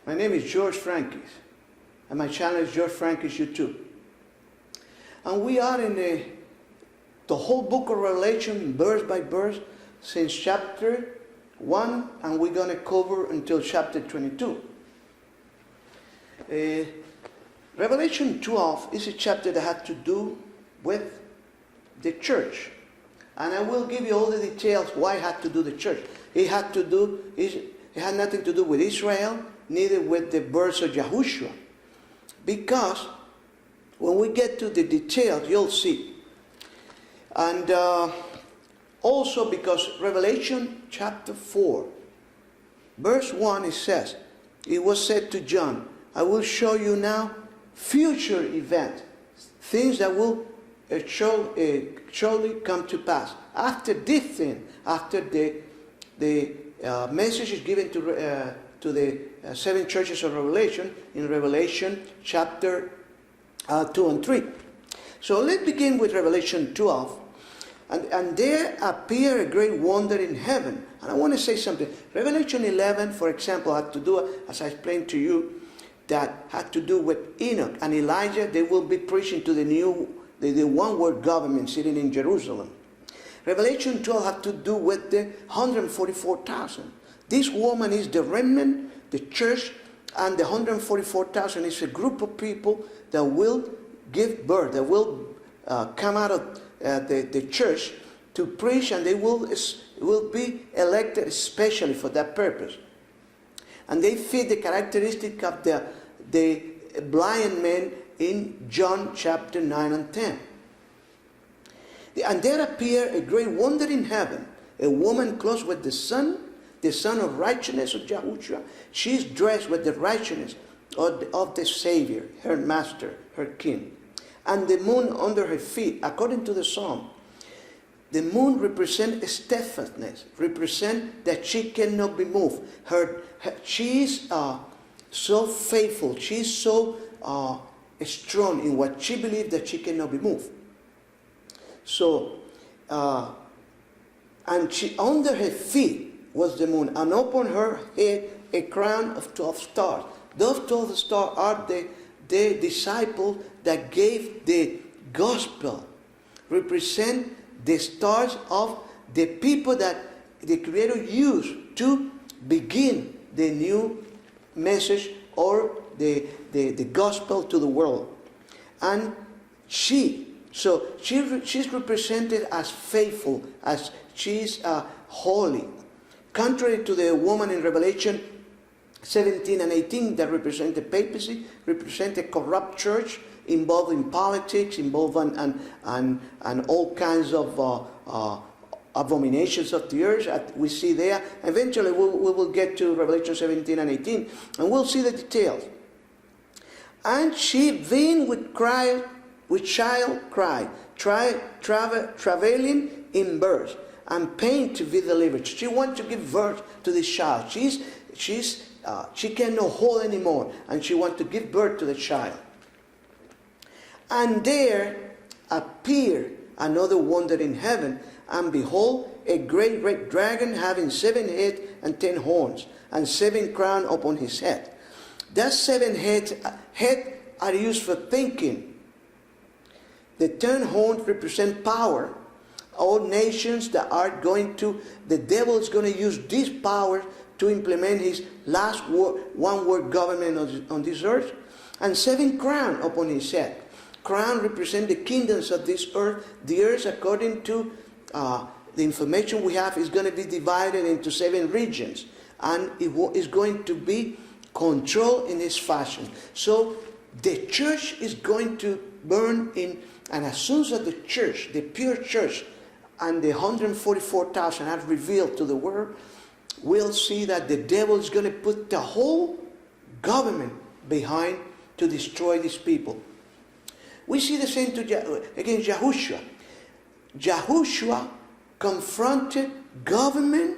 My name is George Franquiz, and my channel is George Franquiz YouTube. And we are in the whole book of Revelation, verse by verse, since chapter 1, and we're going to cover until chapter 22. Revelation 12 is a chapter that had to do with the church. And I will give you all the details why it had to do the church. It had nothing to do with Israel, neither with the birth of Yahushua. Because when we get to the details, you'll see. And also because Revelation chapter 4, verse 1, it says, it was said to John, I will show you now future events, things that will surely come to pass. After this thing, after the message is given to the 7 churches of Revelation, in Revelation chapter 2 and 3. So let's begin with Revelation 12. And there appeared a great wonder in heaven. And I want to say something. Revelation 11, for example, had to do, as I explained to you, that had to do with Enoch and Elijah. They will be preaching to the one-world government sitting in Jerusalem. Revelation 12 had to do with the 144,000. This woman is the remnant, the church, and the 144,000 is a group of people that will give birth, that will come out of the church to preach, and they will be elected especially for that purpose. And they fit the characteristic of the blind men in John chapter 9 and 10. And there appeared a great wonder in heaven, a woman clothed with the sun of righteousness of Yahushua. She is dressed with the righteousness of the Savior, her master, her king. And the moon under her feet, according to the psalm. The moon represents steadfastness, represents that she cannot be moved. She is so faithful, she is so strong in what she believes that she cannot be moved. So, and she under her feet was the moon, and upon her head a crown of 12 stars. Those 12 stars are the disciples that gave the gospel, represent the stars of the people that the Creator used to begin the new message or the gospel to the world. And she's represented as faithful, as she's holy. Contrary to the woman in Revelation 17 and 18 that represent the papacy, represent a corrupt church involved in politics, involved and all kinds of abominations of the earth that we see there. Eventually we will get to Revelation 17 and 18 and we'll see the details. And she being with child cried, travailing in birth and pain to be delivered. She wants to give birth to this child. She cannot hold anymore, and she wants to give birth to the child. And there appeared another wonder in heaven, and behold, a great red dragon having 7 heads and 10 horns, and 7 crowns upon his head. That 7 heads are used for thinking. The 10 horns represent power. All nations that are the devil is going to use this power to implement his last one-world government on this earth. And 7 crowns upon his head. Crown represent the kingdoms of this earth. The earth, according to the information we have, is going to be divided into 7 regions. And it is going to be controlled in this fashion. So the church is going to burn in, and as soon as the church, the pure church, and the 144,000 are revealed to the world, we'll see that the devil is going to put the whole government behind to destroy these people. We see the same against Yahushua. Yahushua confronted government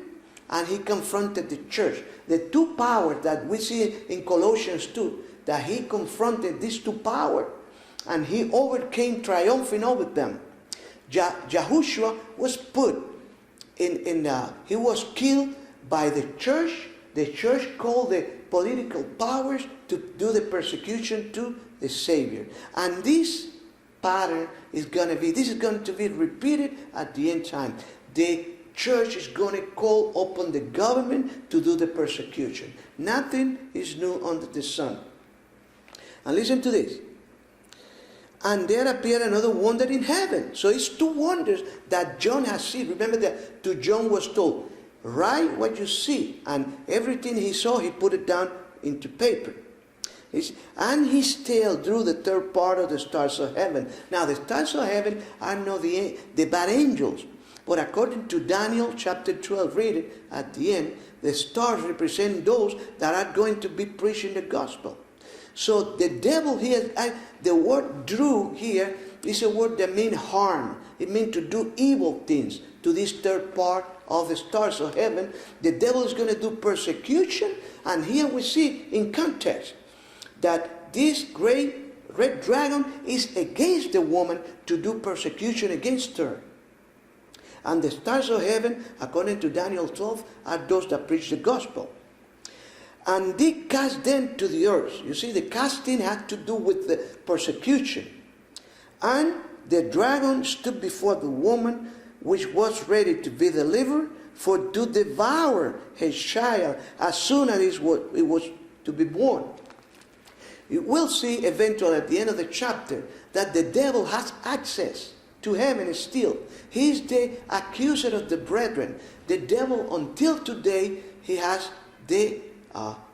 and he confronted the church. The 2 powers that we see in Colossians 2, that he confronted these 2 powers and he overcame, triumphing over them. Yahushua was put he was killed by the church, The church called the political powers to do the persecution to the Savior. And this pattern is going to be repeated at the end time. The church is going to call upon the government to do the persecution. Nothing is new under the sun. And listen to this. And there appeared another wonder in heaven. So it's two wonders that John has seen. Remember that to John was told, write what you see. And everything he saw, he put it down into paper. And his tail drew the third part of the stars of heaven. Now the stars of heaven are not the bad angels. But according to Daniel chapter 12, read it at the end, the stars represent those that are going to be preaching the gospel. So the devil here, the word drew here is a word that means harm. It means to do evil things to this third part of the stars of heaven. The devil is going to do persecution. And here we see in context that this great red dragon is against the woman to do persecution against her. And the stars of heaven, according to Daniel 12, are those that preach the gospel. And they cast them to the earth. You see, the casting had to do with the persecution. And the dragon stood before the woman, which was ready to be delivered, for to devour her child as soon as it was to be born. You will see eventually at the end of the chapter that the devil has access to heaven still. He is the accuser of the brethren. The devil, until today, he has the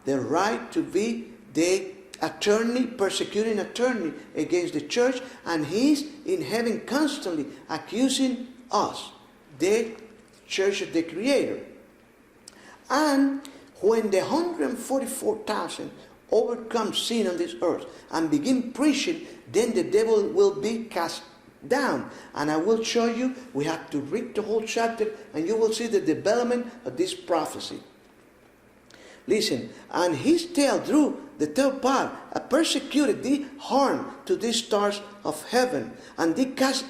right to be the attorney, persecuting attorney against the church, and he's in heaven constantly accusing us, the church of the Creator. And when the 144,000 overcome sin on this earth and begin preaching, then the devil will be cast down. And I will show you, we have to read the whole chapter, and you will see the development of this prophecy. Listen, and his tail drew the third part, persecuted the harm to these stars of heaven, and they cast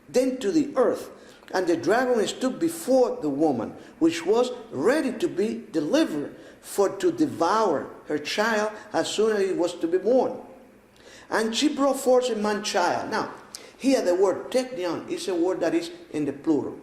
them to the earth. And the dragon stood before the woman, which was ready to be delivered, for to devour her child as soon as it was to be born. And she brought forth a man-child. Now, here the word teknion is a word that is in the plural.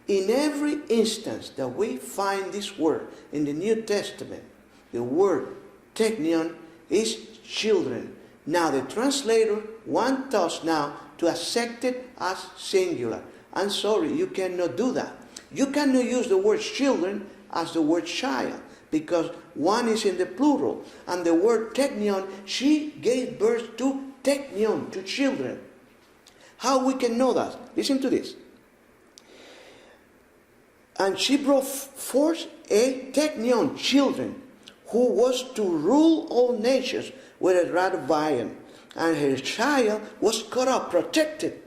In every instance that we find this word in the New Testament, the word teknion is children. Now the translator wants us now to accept it as singular. I'm sorry, you cannot do that. You cannot use the word children as the word child, because one is in the plural. And the word teknion, she gave birth to teknion, to children. How we can know that? Listen to this. And she brought forth a teknion, children, who was to rule all nations with a rod of iron. And her child was cut off, protected,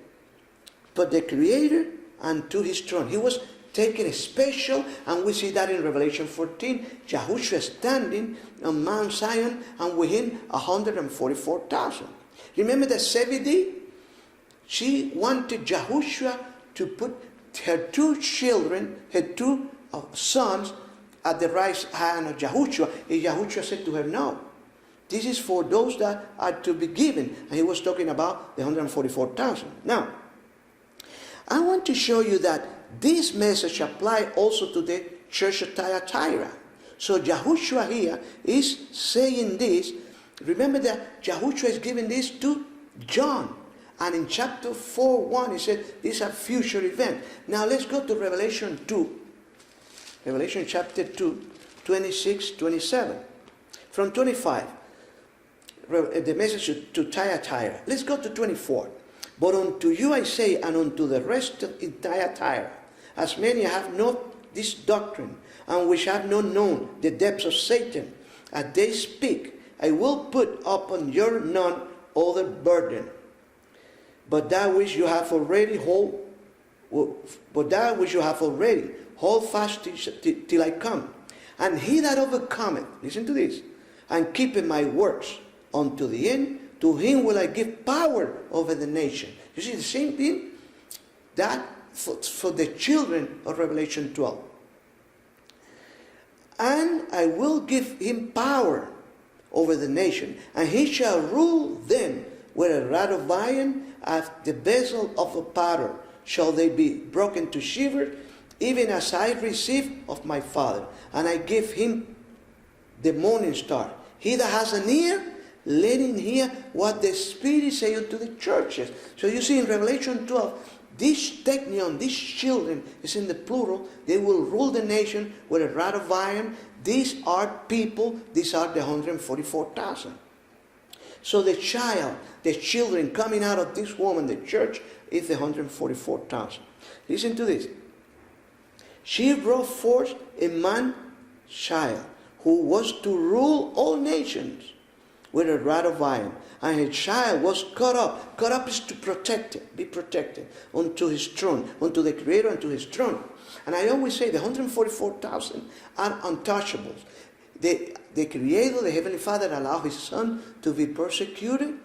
but the Creator and to his throne. He was taken special, and we see that in Revelation 14. Yahushua standing on Mount Zion, and with him 144,000. Remember that Zebedee? She wanted Yahushua to put her two children, her two sons, at the right hand of Yahushua. And Yahushua said to her, no. This is for those that are to be given. And he was talking about the 144,000. Now, I want to show you that this message applies also to the church of Thyatira. So Yahushua here is saying this. Remember that Yahushua is giving this to John. And in chapter 4:1, he said, these are future events. Now let's go to Revelation 2. Revelation chapter 2, 26, 27. From 25, the message to Thyatira. Let's go to 24. But unto you I say, and unto the rest in Thyatira, as many have not this doctrine, and which have not known the depths of Satan, as they speak, I will put upon your none other burden. But that which you have already hold fast till I come. And he that overcometh, listen to this, and keepeth my works unto the end, to him will I give power over the nation. You see the same thing that for the children of Revelation 12. And I will give him power over the nation, and he shall rule them with a rod of iron, as the vessel of a potter shall they be broken to shivers, even as I received of my Father. And I give him the morning star. He that has an ear, let him hear what the Spirit says unto the churches. So you see in Revelation 12, these technion, these children, is in the plural. They will rule the nation with a rod of iron. These are people. These are the 144,000. So the children coming out of this woman, the church, is the 144,000. Listen to this. She brought forth a man child who was to rule all nations with a rod of iron. And her child was cut up. Cut up is to protect it, be protected unto his throne, unto the Creator, unto his throne. And I always say the 144,000 are untouchables. The Creator, the Heavenly Father, allowed his Son to be persecuted,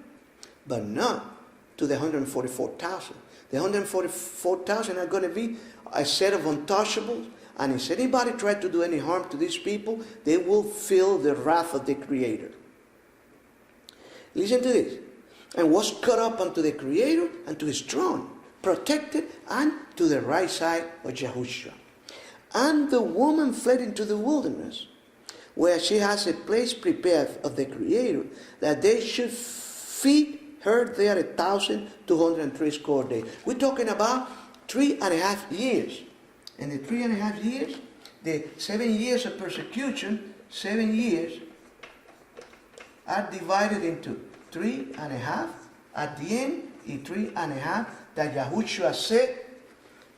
but not to the 144,000. The 144,000 are going to be a set of untouchables. And if anybody tried to do any harm to these people, they will feel the wrath of the Creator. Listen to this. And was cut up unto the Creator and to his throne, protected, and to the right side of Yahushua. And the woman fled into the wilderness, where she has a place prepared of the Creator, that they should feed her there 1,260 days. We're talking about 3.5 years. And the 3.5 years, the 7 years of persecution, 7 years are divided into 3.5. At the end, in 3.5, that Yahushua said,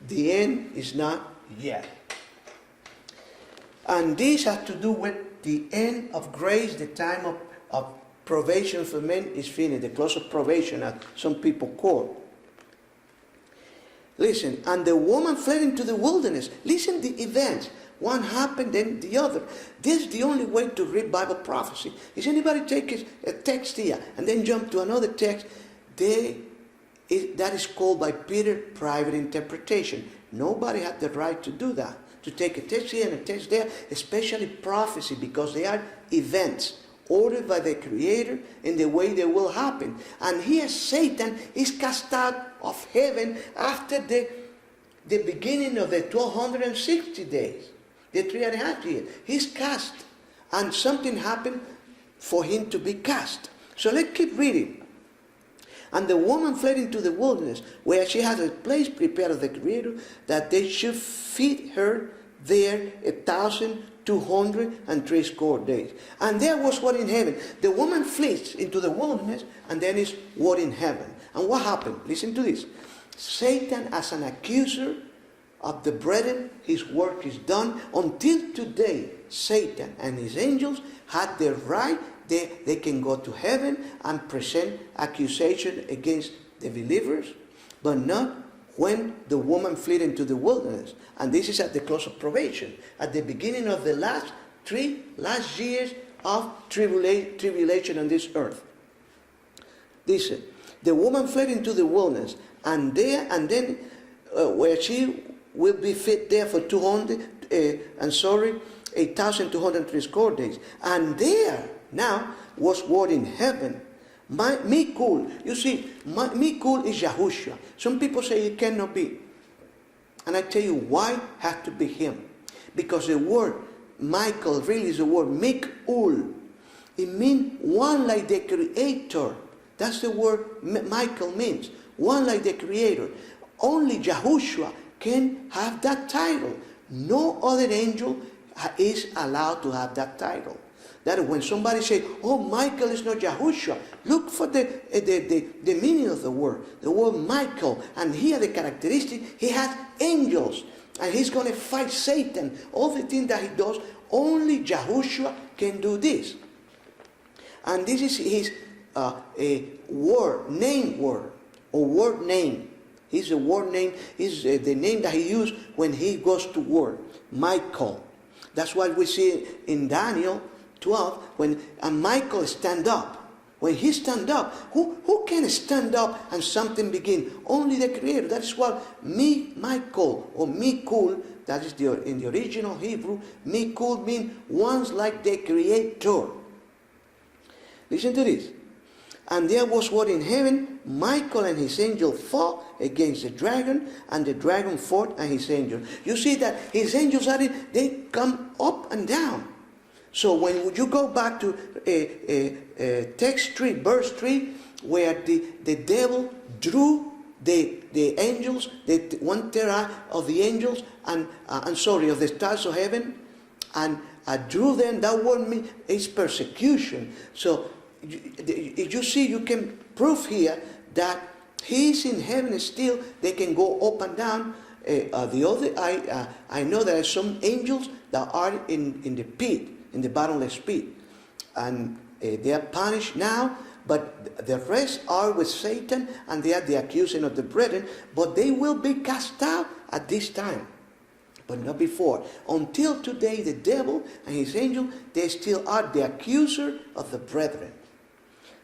the end is not yet. And this has to do with the end of grace, the time of probation for men is finished, the close of probation, as some people call. Listen, and the woman fled into the wilderness. Listen the events. One happened, then the other. This is the only way to read Bible prophecy. Is anybody take a text here and then jump to another text? That is called by Peter private interpretation. Nobody had the right to do that. To take a text here and a text there, especially prophecy, because they are events ordered by the Creator in the way they will happen. And here Satan is cast out of heaven after the beginning of the 1260 days, the 3.5 years. He's cast, and something happened for him to be cast. So let's keep reading. And the woman fled into the wilderness, where she had a place prepared of the Creator, that they should feed her there 1,260 days. And there was war in heaven. The woman flees into the wilderness, and then is war in heaven. And what happened? Listen to this. Satan, as an accuser of the brethren, his work is done. Until today, Satan and his angels had the right. They can go to heaven and present accusation against the believers, but not when the woman fled into the wilderness. And this is at the close of probation, at the beginning of the last years of tribulation on this earth. Listen, the woman fled into the wilderness, and then where she will be fed there for 1,260 days. And there now was war in heaven. Mikul, you see, Mikul is Yahushua. Some people say it cannot be. And I tell you why had to be him. Because the word Michael really is the word Mikul. It means one like the Creator. That's the word Michael means. One like the Creator. Only Yahushua can have that title. No other angel is allowed to have that title. That when somebody says, oh, Michael is not Yahushua, look for the meaning of the word Michael. And here the characteristic, he has angels. And he's going to fight Satan. All the things that he does, only Yahushua can do this. And this is his word name. His word name is the name that he used when he goes to war, Michael. That's why we see in Daniel 12, when Michael stand up. when he stand up, who can stand up and something begin? Only the Creator. That is what Michael or Mikul, that is in the original Hebrew, Mikul means one's like the Creator. Listen to this. And there was what in heaven, Michael and his angel fought against the dragon, and the dragon fought and his angel. You see that his angels they come up and down. So when you go back to text 3, verse 3, where the devil drew the angels, the 1/3 of the angels, of the stars of heaven, and drew them, that word means is persecution. So if you see, you can prove here that he's in heaven still. They can go up and down. I know there are some angels that are in the pit, in the bottomless pit, and they are punished now. But the rest are with Satan, and they are the accusing of the brethren. But they will be cast out at this time, but not before. Until today, the devil and his angel, they still are the accuser of the brethren.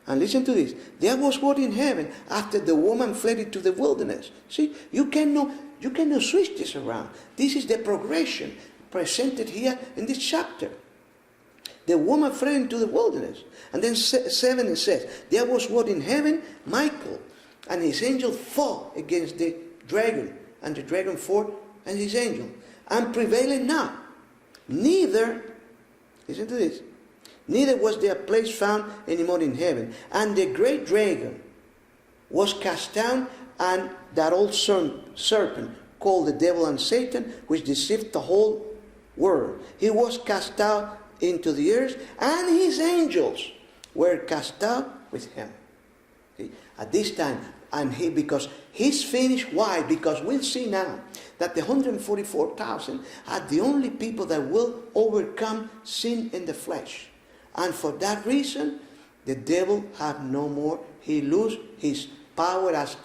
And listen to this. There was what in heaven after the woman fled into the wilderness. See, you cannot switch this around. This is the progression presented here in this chapter. The woman fled into the wilderness. And then 7 it says, there was what in heaven, Michael and his angel fought against the dragon. And the dragon fought and his angel. And prevailed not. Neither, listen to this, neither was there a place found anymore in heaven. And the great dragon was cast down, and that old serpent called the devil and Satan, which deceived the whole world. He was cast out into the earth, and his angels were cast out with him. See? At this time, because he's finished. Why? Because we'll see now that the 144,000 are the only people that will overcome sin in the flesh. And for that reason, the devil have no more. He lose his power as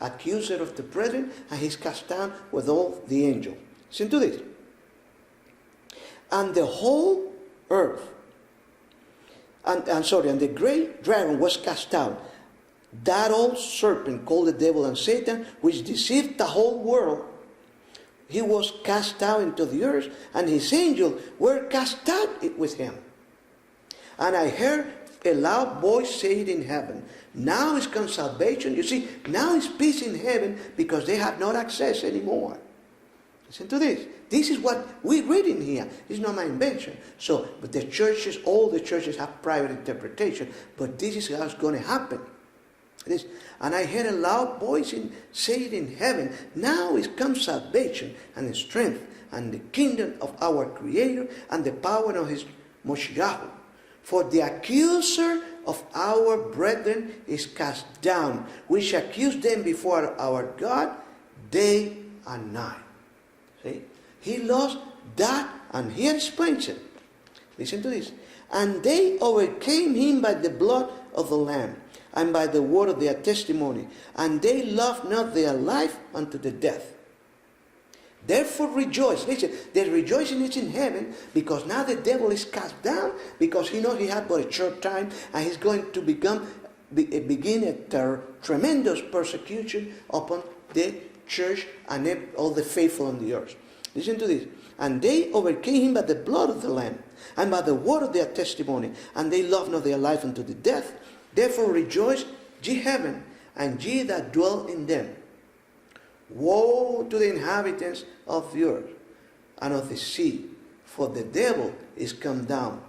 accuser of the brethren, and he's cast down with all the angels. Listen to this. And the whole earth, and the great dragon was cast out. That old serpent called the devil and Satan, which deceived the whole world. He was cast out into the earth, and his angels were cast out with him. And I heard a loud voice say it in heaven. Now is come salvation. You see, now is peace in heaven, because they have not access anymore. Listen to this. This is what we're reading here. It's not my invention. So, but the churches, all the churches have private interpretation. But this is how it's going to happen. And I heard a loud voice say it in heaven. Now is come salvation and the strength and the kingdom of our Creator and the power of his Moshiach. For the accuser of our brethren is cast down, which accused them before our God day and night. See? He lost that, and he explains it. Listen to this. And they overcame him by the blood of the Lamb, and by the word of their testimony, and they loved not their life unto the death. Therefore rejoice. Listen, the rejoicing is in heaven, because now the devil is cast down, because he knows he had but a short time, and he's going to begin a tremendous persecution upon the church and all the faithful on the earth. Listen to this. And they overcame him by the blood of the Lamb, and by the word of their testimony, and they loved not their life unto the death. Therefore rejoice, ye heaven, and ye that dwell in them. Woe to the inhabitants of the earth and of the sea, for the devil is come down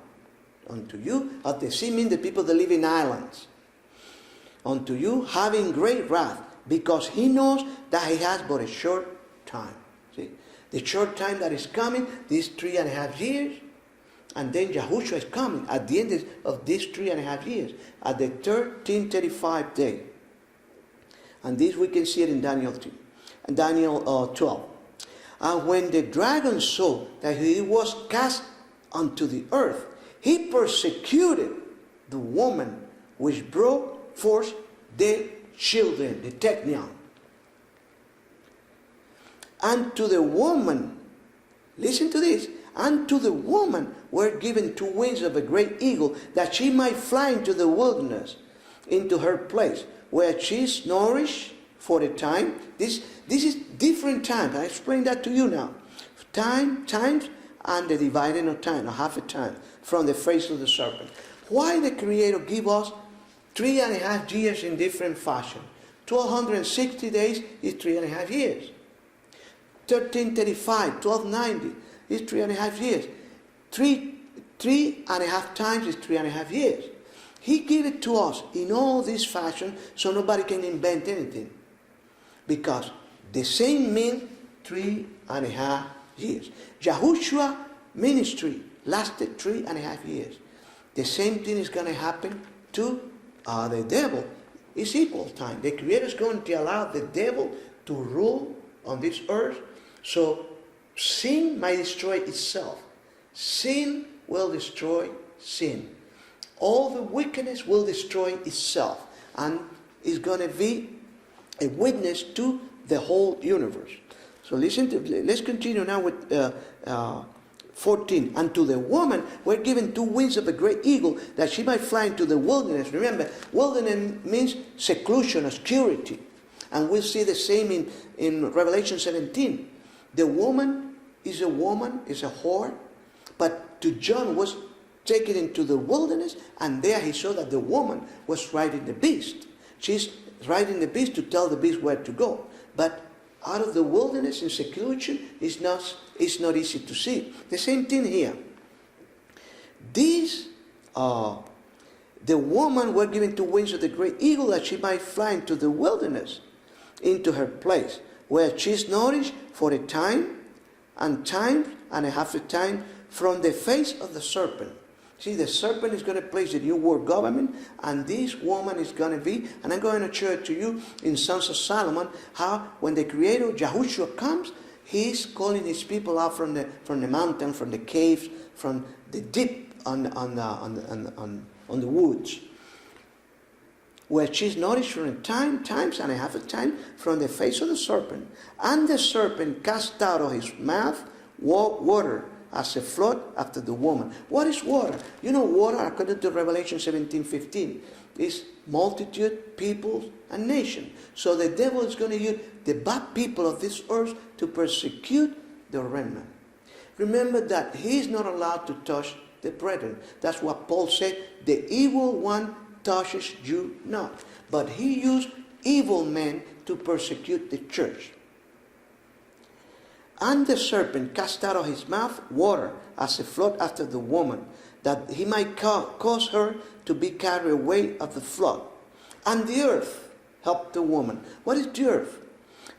unto you. Of the sea means the people that live in islands. Unto you, having great wrath, because he knows that he has but a short time. See, the short time that is coming, these 3.5 years, and then Yahushua is coming at the end of these 3.5 years, at the 1335 day. And this we can see it in Daniel 12. And when the dragon saw that he was cast unto the earth, he persecuted the woman which brought forth the children, the technion. And to the woman, listen to this, and to the woman were given 2 wings of a great eagle, that she might fly into the wilderness, into her place, where she is nourished for a time. This is different time. I explain that to you now. Times, and the dividing of time, or half a time, from the face of the serpent. Why the Creator give us 3.5 years in different fashion? 1260 days is 3.5 years. 1335, 1290 is 3.5 years. 3.5 times is 3.5 years. He gave it to us in all this fashion so nobody can invent anything. Because the same means 3.5 years. Yahushua's ministry lasted 3.5 years. The same thing is going to happen to the devil. It's equal time. The Creator is going to allow the devil to rule on this earth, so sin might destroy itself. Sin will destroy sin. All the wickedness will destroy itself, and is going to be a witness to the whole universe. So let's continue now with 14. And to the woman were given 2 wings of a great eagle, that she might fly into the wilderness. Remember, wilderness means seclusion, obscurity. And we'll see the same in Revelation 17. The woman is a whore, but to John was taken into the wilderness, and there he saw that the woman was riding the beast. She's riding the beast to tell the beast where to go. But out of the wilderness in seclusion is not easy to see. The same thing here. The woman were given 2 wings of the great eagle, that she might fly into the wilderness, into her place, where she is nourished for a time and a half a time from the face of the serpent. See, the serpent is going to place the new world government, and this woman is going to be, and I'm going to show it to you in Sons of Solomon, how when the Creator, Yahushua, comes, he's calling his people out from the mountain, from the caves, from the deep on the woods, where she's nourished for a times and a half a time from the face of the serpent. And the serpent cast out of his mouth water as a flood after the woman. What is water? You know, water, according to Revelation 17:15, is multitude, people, and nation. So the devil is going to use the bad people of this earth to persecute the remnant. Remember that he is not allowed to touch the brethren. That's what Paul said, the evil one touches you not. But he used evil men to persecute the church. And the serpent cast out of his mouth water as a flood after the woman, that he might cause her to be carried away of the flood. And the earth helped the woman. What is the earth?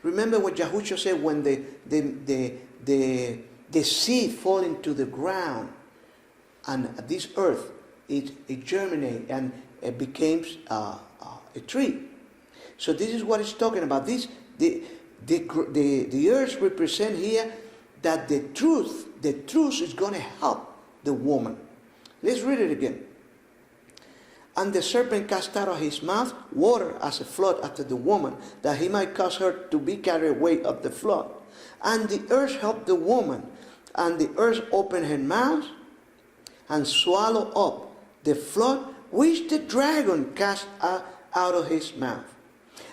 Remember what Yahushua said, when the seed fall into the ground, and this earth, it germinated and it became a tree. So this is what it's talking about. The earth represent here that the truth is going to help the woman. Let's read it again. And the serpent cast out of his mouth water as a flood after the woman, that he might cause her to be carried away of the flood. And the earth helped the woman, and the earth opened her mouth and swallowed up the flood which the dragon cast out of his mouth.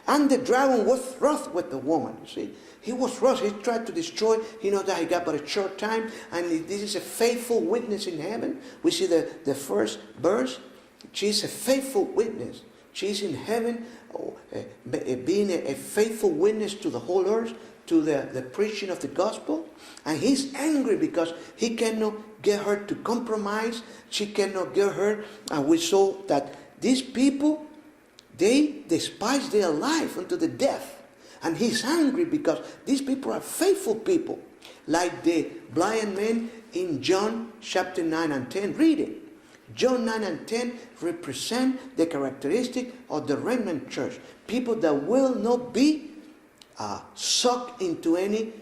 And the dragon was wroth with the woman. See, he was wroth. He tried to destroy. He knows that he got but a short time, and this is a faithful witness in heaven. We see the first verse. She's a faithful witness. She's in heaven, being a faithful witness to the whole earth, to the preaching of the gospel. And he's angry because he cannot get her to compromise. She cannot get her. And we saw that these people, they despise their life unto the death. And he's angry because these people are faithful people. Like the blind men in John chapter 9 and 10. Read it. John 9 and 10 represent the characteristic of the remnant church. People that will not be sucked into any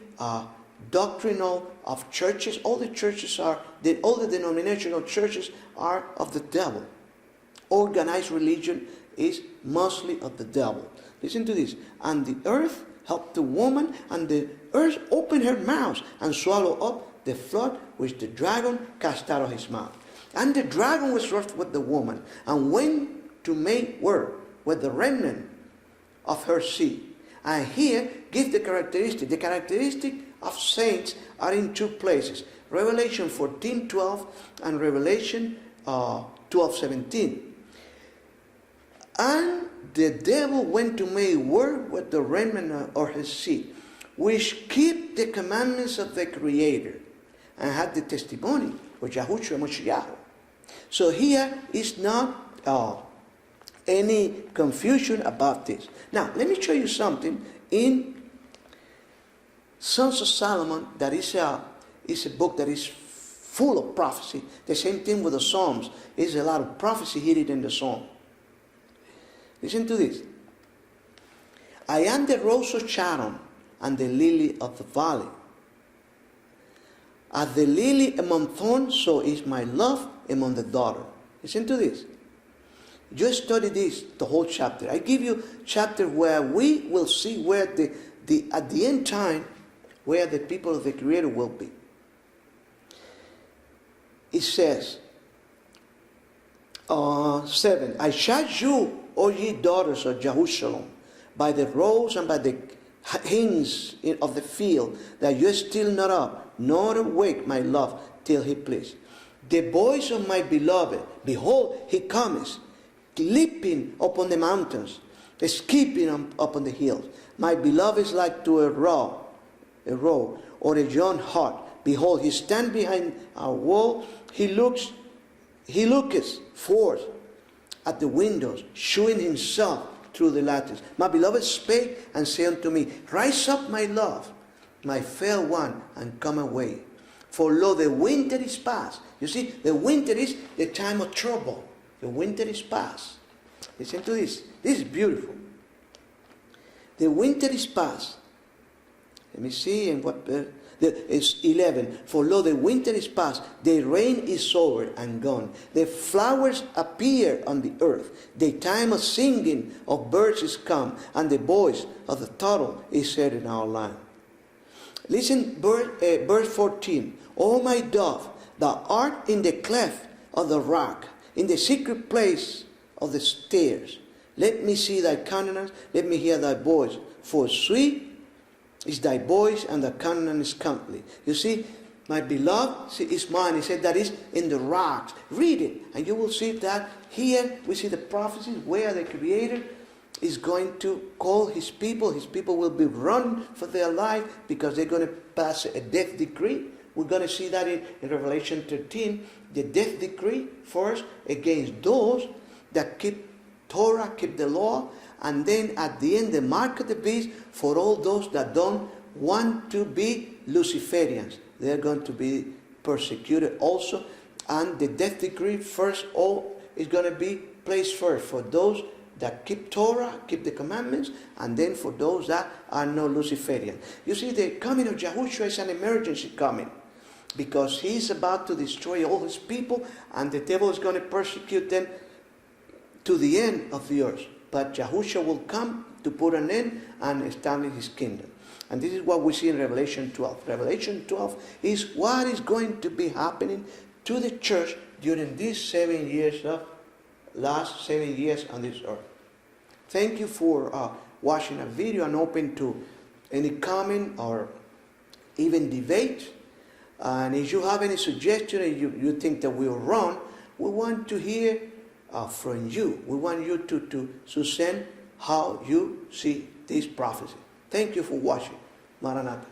doctrinal of churches. All the churches all the denominational churches are of the devil. Organized religion is mostly of the devil. Listen to this. And the earth helped the woman, and the earth opened her mouth and swallowed up the flood which the dragon cast out of his mouth. And the dragon was wroth with the woman, and went to make war with the remnant of her seed. And here give the characteristic. The characteristic of saints are in two places. Revelation 14:12 and Revelation 12:17. And the devil went to make war with the remnant of his seed, which keep the commandments of the Creator, and had the testimony of Yahushua Mashiach. So here is not any confusion about this. Now, let me show you something in Sons of Solomon. That is a book that is full of prophecy. The same thing with the Psalms. There's a lot of prophecy hidden in the Psalm. Listen to this. I am the rose of Sharon and the lily of the valley. As the lily among thorns, so is my love among the daughter. Listen to this. You study this, the whole chapter. I give you chapter where we will see where at the end time, where the people of the Creator will be. It says, 7, I charge you, O ye daughters of Jerusalem, by the roes and by the hinds of the field, that you still not up, nor awake my love, till he please. The voice of my beloved, behold, he cometh, leaping upon the mountains, skipping upon the hills. My beloved is like to a roe, or a young hart. Behold, he stands behind our wall. He looketh forth at the windows, shewing himself through the lattice. My beloved spake and said unto me, rise up, my love, my fair one, and come away. For lo, the winter is past. You see, the winter is the time of trouble. The winter is past. Listen to this. This is beautiful. The winter is past. Let me see in what it's 11. For lo, the winter is past, the rain is over and gone. The flowers appear on the earth. The time of singing of birds is come, and the voice of the turtle is heard in our land. Listen, verse 14. O my dove, thou art in the cleft of the rock, in the secret place of the stairs. Let me see thy countenance, let me hear thy voice. For sweet is thy voice, and thy countenance is comely. You see, my beloved is mine. He said that is in the rocks. Read it, and you will see that here we see the prophecies where the Creator is going to call his people. His people will be run for their life because they're going to pass a death decree. We're going to see that in Revelation 13, the death decree first against those that keep Torah, keep the law, and then at the end the mark of the beast for all those that don't want to be Luciferians. They're going to be persecuted also, and the death decree first all is going to be placed first for those that keep Torah, keep the commandments, and then for those that are no Luciferian. You see, the coming of Yahushua is an emergency coming, because he's about to destroy all his people, and the devil is going to persecute them to the end of the earth. But Yahushua will come to put an end and establish his kingdom. And this is what we see in Revelation 12. Revelation 12 is what is going to be happening to the church during these 7 years of last 7 years on this earth. Thank you for watching a video, and open to any comment or even debate. And if you have any suggestion and you think that we're wrong, we want to hear from you. We want you to send how you see this prophecy. Thank you for watching. Maranatha.